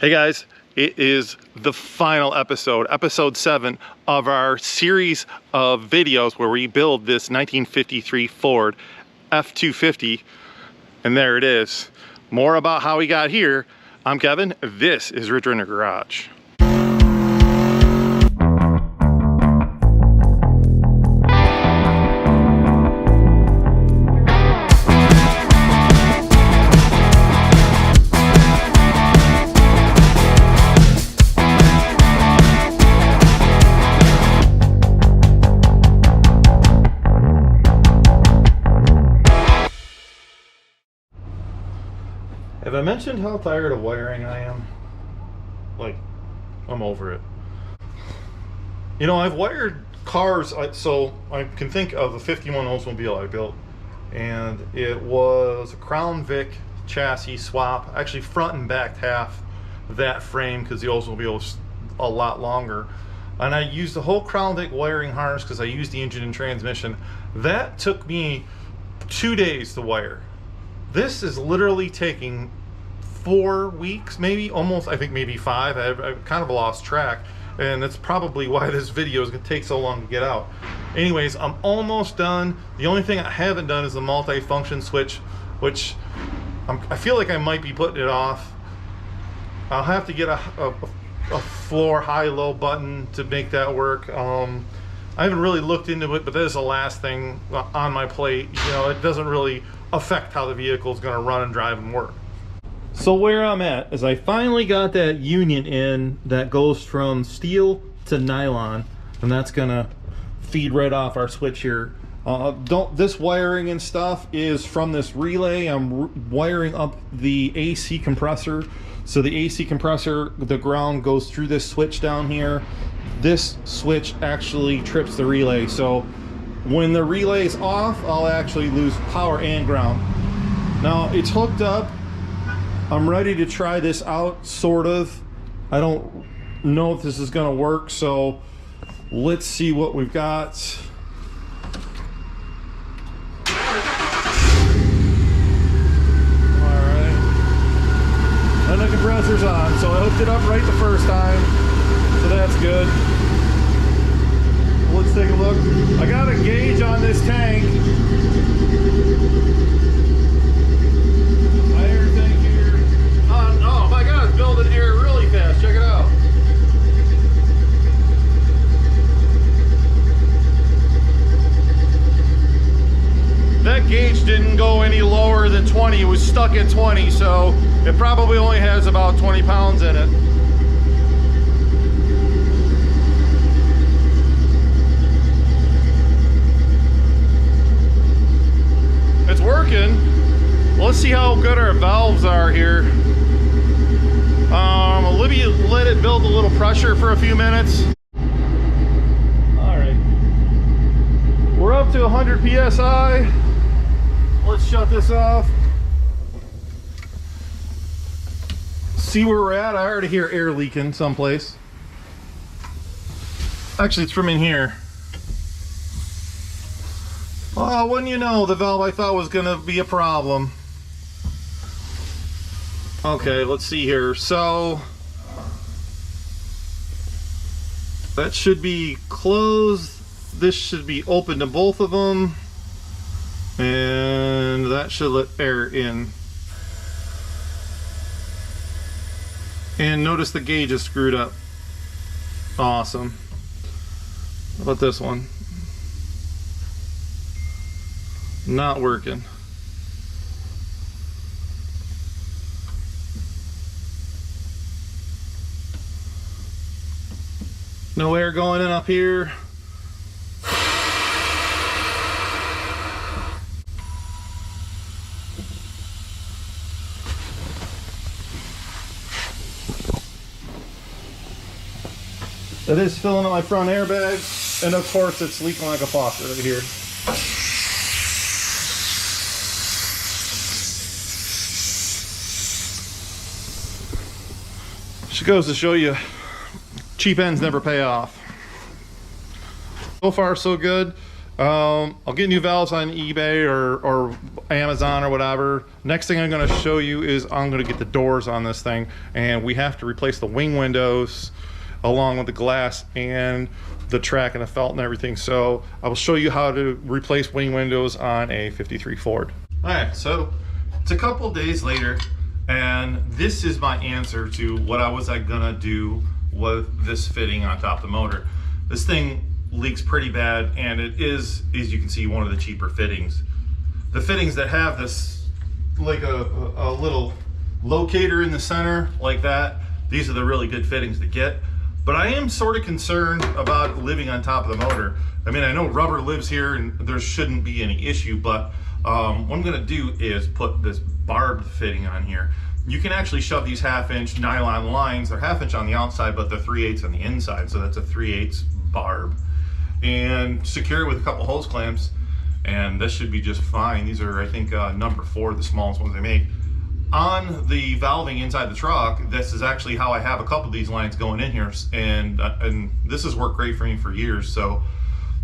Hey guys, it is the final episode, episode 7 of our series of videos where we build this 1953 Ford F250, and there it is. More about how we got here. I'm Kevin, this is Rich Renner Garage. Have I mentioned how tired of wiring I am? Like, I'm over it. You know, I've wired cars, so I can think of a 51 Oldsmobile I built. And it was a Crown Vic chassis swap, actually front and back half that frame because the Oldsmobile was a lot longer. And I used the whole Crown Vic wiring harness because I used the engine and transmission. That took me 2 days to wire. This is literally taking 4 weeks, maybe, almost, I think maybe 5. I've kind of lost track, and that's probably why this video is going to take so long to get out. Anyways, I'm almost done. The only thing I haven't done is the multi-function switch, which I feel like I might be putting it off. I'll have to get a floor high-low button to make that work. I haven't really looked into it, but that is the last thing on my plate. You know, it doesn't really affect how the vehicle is going to run and drive and work. So where I'm at is I finally got that union in that goes from steel to nylon, and that's going to feed right off our switch here. This wiring and stuff is from this relay. I'm wiring up the AC compressor. So the AC compressor, the ground goes through this switch down here. This switch actually trips the relay. So when the relay's off, I'll actually lose power and ground. Now it's hooked up. I'm ready to try this out, sort of. I don't know if this is gonna work, so let's see what we've got. All right. And the compressor's on, so I hooked it up right the first time, so that's good. Let's take a look. I got a gauge on this tank. Iron tank here. Oh my god, it's building air really fast. Check it out. That gauge didn't go any lower than 20. It was stuck at 20, so it probably only has about 20 pounds in it. It's working. Well, let's see how good our valves are here. Let it build a little pressure for a few minutes. All right, we're up to 100 psi. Let's shut this off. See where we're at. I already hear air leaking someplace. Actually, it's from in here. Oh, wouldn't you know, the valve I thought was gonna be a problem. Okay, let's see here. So that should be closed. This should be open to both of them. And that should let air in. And notice the gauge is screwed up. Awesome. How about this one? Not working. No air going in up here. That is filling up my front airbag, and of course it's leaking like a faucet right here. She goes to show you, cheap ends never pay off. So far so good. I'll get new valves on eBay or Amazon or whatever. Next thing I'm going to show you is I'm going to get the doors on this thing, and we have to replace the wing windows along with the glass and the track and the felt and everything. So I will show you how to replace wing windows on a 53 Ford. All right, so it's a couple days later, and this is my answer to what I was gonna do with this fitting on top of the motor. This thing leaks pretty bad, and it is, as you can see, one of the cheaper fittings. The fittings that have this, like a little locator in the center like that, these are the really good fittings to get. But I am sort of concerned about living on top of the motor. I mean, I know rubber lives here and there shouldn't be any issue, but what I'm gonna do is put this barbed fitting on here. You can actually shove these 1/2-inch nylon lines. They're 1/2 inch on the outside, but they're 3/8 on the inside. So that's a 3/8 barb. And secure it with a couple hose clamps, and this should be just fine. These are, I think, number 4, the smallest ones they make. On the valving inside the truck, this is actually how I have a couple of these lines going in here, and this has worked great for me for years. So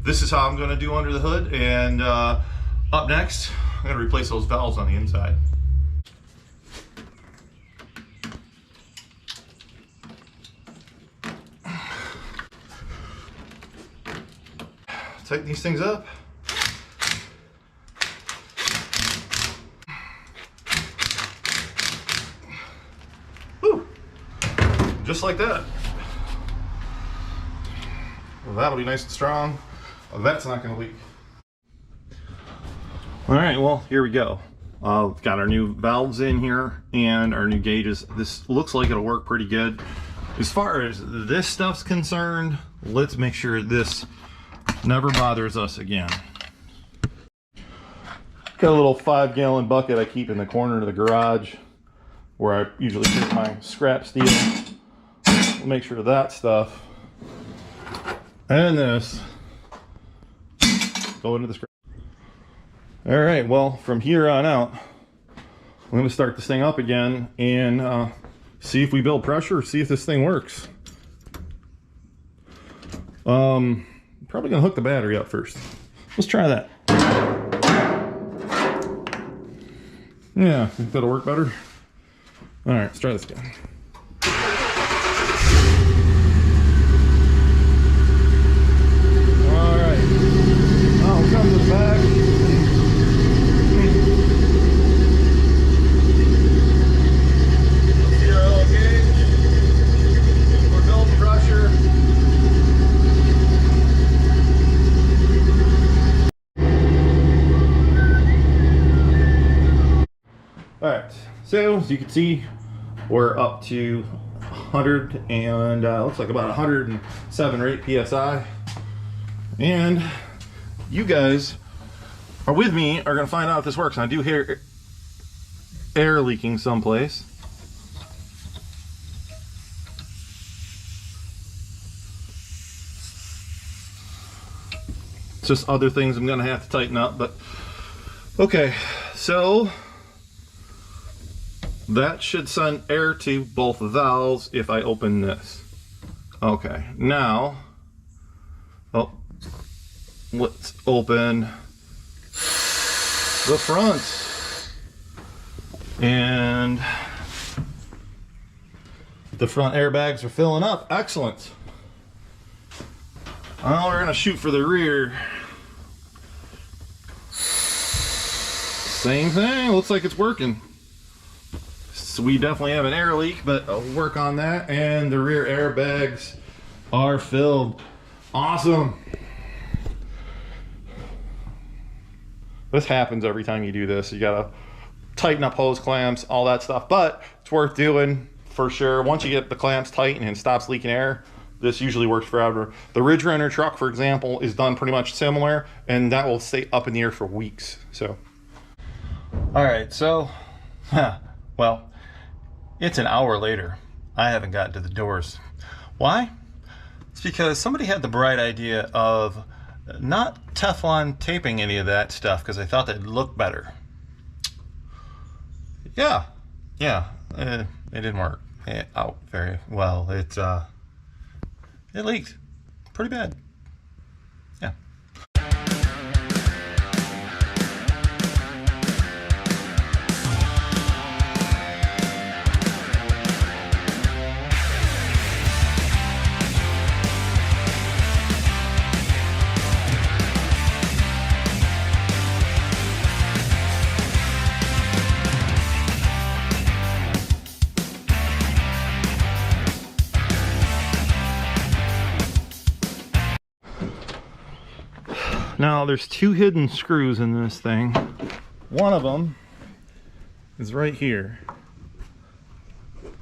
this is how I'm going to do under the hood, and up next, I'm going to replace those valves on the inside. Tighten these things up. Woo. Just like that. Well, that'll be nice and strong. Well, that's not going to leak. All right, well, here we go. We've got our new valves in here and our new gauges. This looks like it'll work pretty good. As far as this stuff's concerned, let's make sure this never bothers us again. Got a little 5-gallon bucket I keep in the corner of the garage where I usually keep my scrap steel. We'll make sure that stuff and this go into the scrap. All right, well, from here on out, I'm going to start this thing up again and see if we build pressure, see if this thing works. Probably gonna hook the battery up first. Let's try that. Yeah, think that'll work better. All right, let's try this again. All right, now we'll come to the back. Let's see our little gauge. We're building pressure. All right, so as you can see, we're up to 100 and looks like about 107 or 8 psi. And you guys are with me are going to find out if this works. And I do hear air leaking someplace. It's just other things I'm going to have to tighten up, but okay, so that should send air to both valves if I open this. Okay, now, oh, let's open the front. And the front airbags are filling up. Excellent. Well, we're gonna shoot for the rear. Same thing, looks like it's working. So we definitely have an air leak, but I'll work on that. And the rear airbags are filled. Awesome. This happens every time you do this. You gotta tighten up hose clamps, all that stuff, but it's worth doing for sure. Once you get the clamps tight and it stops leaking air, this usually works forever. The Ridge Runner truck, for example, is done pretty much similar, and that will stay up in the air for weeks. So, all right, so, well, it's an hour later. I haven't gotten to the doors. Why? It's because somebody had the bright idea of not Teflon taping any of that stuff because they thought they'd look better. Yeah, it didn't work out very well. It leaked pretty bad. Yeah. Now there's two hidden screws in this thing. One of them is right here.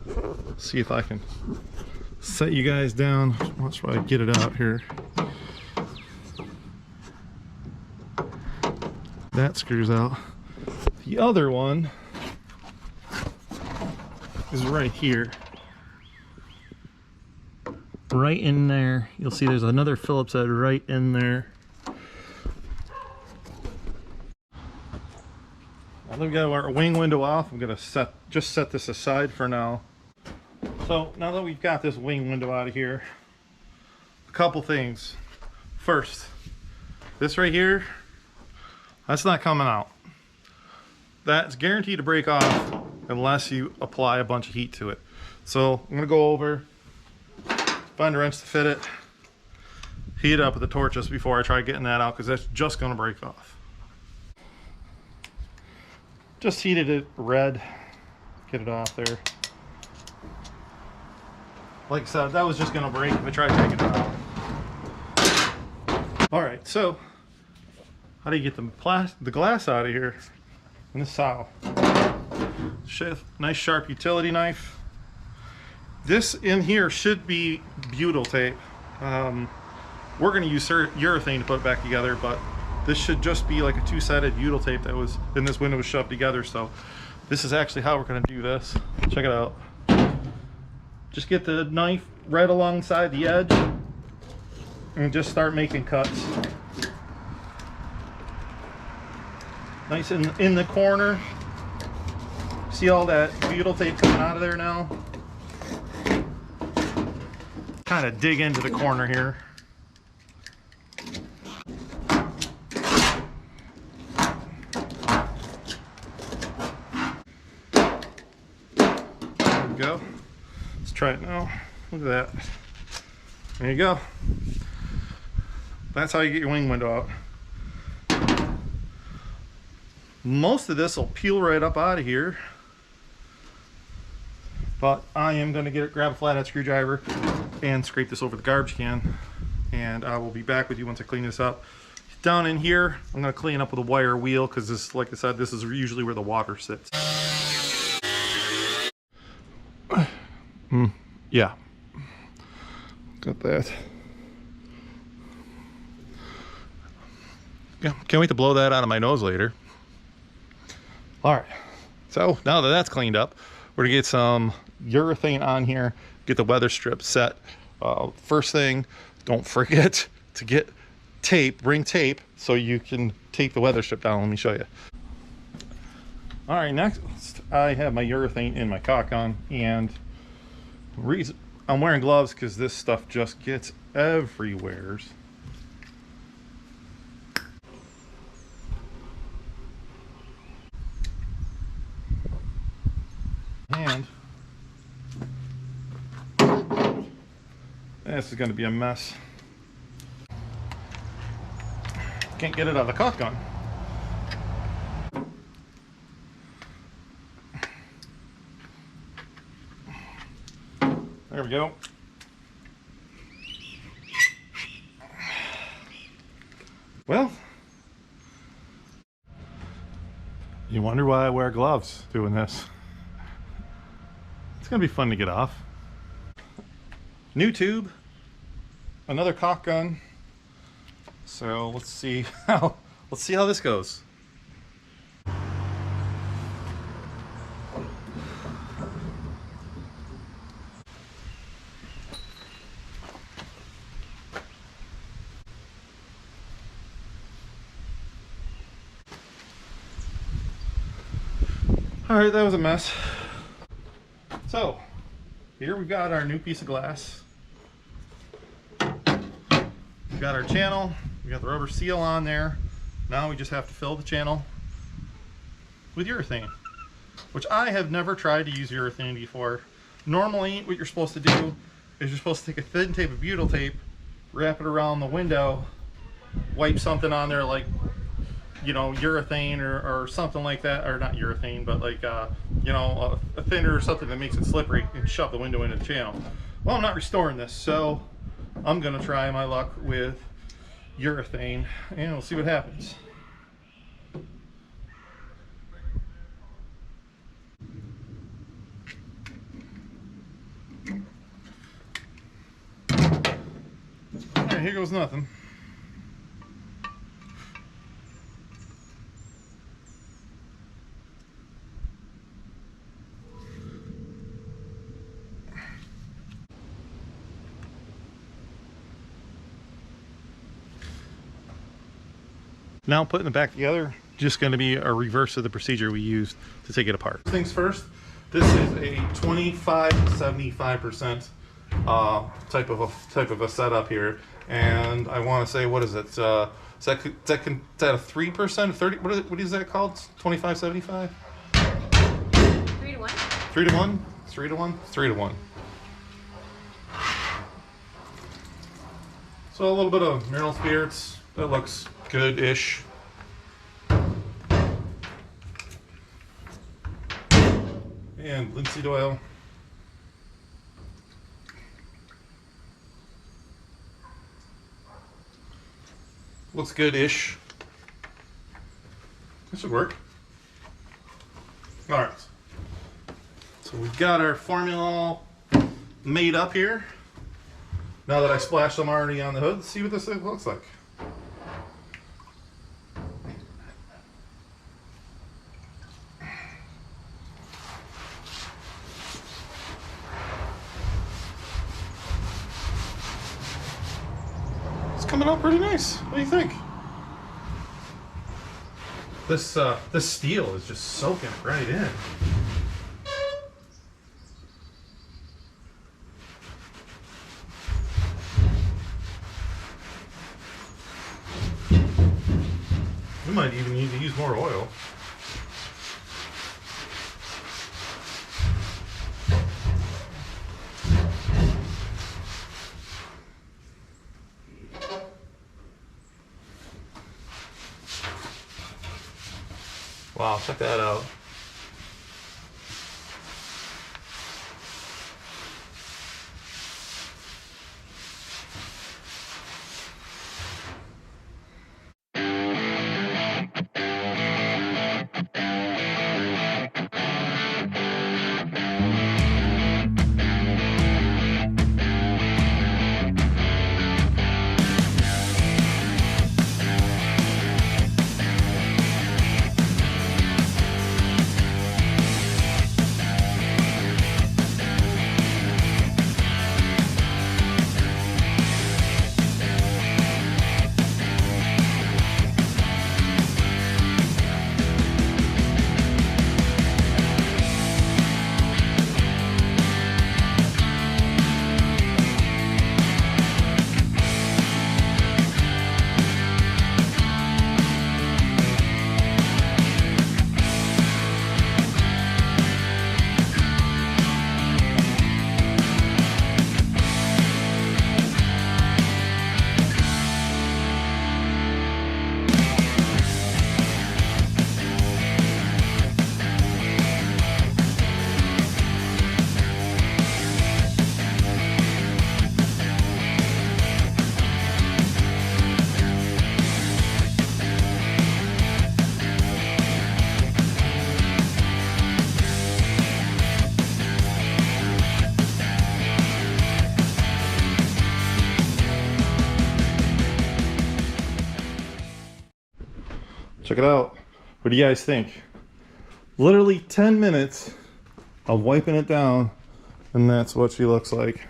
Let's see if I can set you guys down. Watch while I get it out here. That screws out. The other one is right here. Right in there. You'll see there's another Phillips head right in there. Now that we got our wing window off, I'm gonna set this aside for now. So now that we've got this wing window out of here, a couple things. First, this right here, that's not coming out. That's guaranteed to break off unless you apply a bunch of heat to it. So I'm gonna go over, find a wrench to fit it, heat it up with the torch just before I try getting that out, because that's just gonna break off. Just heated it red, get it off there. Like I said, that was just gonna break if I tried taking it out. All right, so how do you get the glass out of here in this sow? Nice sharp utility knife. This in here should be butyl tape. We're gonna use urethane to put it back together, but this should just be like a two-sided butyl tape that was in this window was shoved together. So this is actually how we're gonna do this. Check it out. Just get the knife right alongside the edge and just start making cuts. Nice in the corner. See all that butyl tape coming out of there now? Kind of dig into the corner here. There we go. Let's try it now. Look at that. There you go. That's how you get your wing window out. Most of this will peel right up out of here, but I am going to grab a flathead screwdriver and scrape this over the garbage can, and I will be back with you once I clean this up. Down in here, I'm going to clean up with a wire wheel, because this, like I said, this is usually where the water sits. Yeah, got that. Yeah, can't wait to blow that out of my nose later. All right, so now that that's cleaned up, we're gonna get some urethane on here, get the weather strip set. First thing, don't forget to get tape, bring tape so you can tape the weather strip down. Let me show you. All right, next I have my urethane in my caulk gun, and reason I'm wearing gloves because this stuff just gets everywhere. And this is going to be a mess. Can't get it out of the caulk gun. There we go. Well, you wonder why I wear gloves doing this. It's gonna be fun to get off. New tube, another caulk gun. So let's see how this goes. All right, that was a mess. So here we've got our new piece of glass. We've got our channel. We got the rubber seal on there. Now we just have to fill the channel with urethane, which I have never tried to use urethane before. Normally what you're supposed to do is you're supposed to take a thin tape of butyl tape, wrap it around the window, wipe something on there like, you know, urethane or something like that, or not urethane, but like you know, a thinner or something that makes it slippery, and shove the window into the channel. Well, I'm not restoring this, so I'm gonna try my luck with urethane, and we'll see what happens. All right, here goes nothing. Now putting it back together, just going to be a reverse of the procedure we used to take it apart. Things first, this is a 25-75% type of a setup here, and I want to say, what is it? Is that a 3%, 30? What is that called? 25-75? 3 to 1. 3 to 1? 3 to 1? 3 to 1. So a little bit of mineral spirits. That looks good-ish. And linseed oil. Looks good-ish. This should work. All right. So we've got our formula all made up here. Now that I splashed them already on the hood, let's see what this looks like. Coming out pretty nice. What do you think? This steel is just soaking right in. We might even need to use more oil. Wow, check that out. Check it out. What do you guys think? Literally 10 minutes of wiping it down, and that's what she looks like.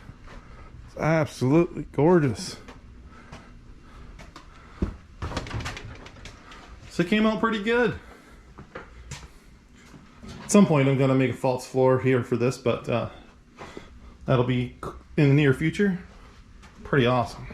It's absolutely gorgeous. So it came out pretty good. At some point I'm gonna make a false floor here for this, but that'll be in the near future. Pretty awesome.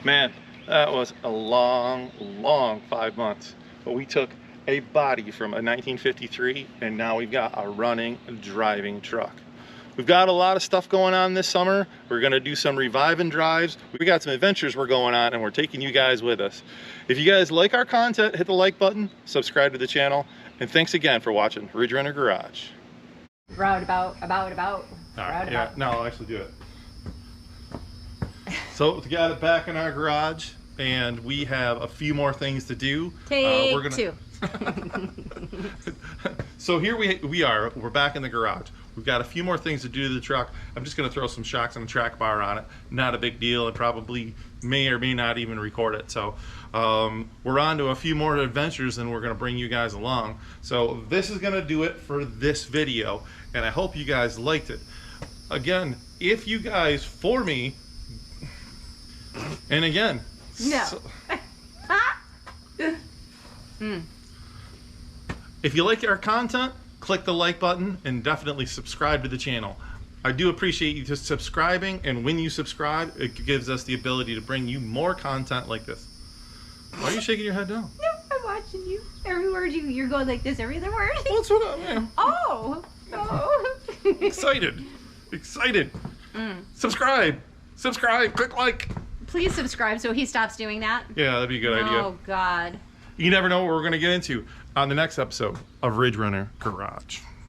Man, that was a long 5 months. But we took a body from a 1953 and now we've got a running, driving truck. We've got a lot of stuff going on this summer. We're gonna do some reviving drives. We got some adventures we're going on and we're taking you guys with us. If you guys like our content, hit the like button, subscribe to the channel, and thanks again for watching Ridge Runner Garage. Roundabout. All right, yeah, now I'll actually do it. So we got it back in our garage and we have a few more things to do. Take two. So here we are, we're back in the garage. We've got a few more things to do to the truck. I'm just gonna throw some shocks and a track bar on it. Not a big deal, and probably may or may not even record it. So we're on to a few more adventures and we're gonna bring you guys along. So this is gonna do it for this video, and I hope you guys liked it. Again, if you guys, for me, and again, no. If you like our content, click the like button and definitely subscribe to the channel. I do appreciate you just subscribing, and when you subscribe, it gives us the ability to bring you more content like this. Why are you shaking your head down? No, I'm watching you. Every word you're going like this every other word. Well, that's what I mean. Oh. Excited. Subscribe, click like. Please subscribe so he stops doing that. Yeah, that'd be a good idea. Oh God. You never know what we're gonna get into on the next episode of Ridge Runner Garage.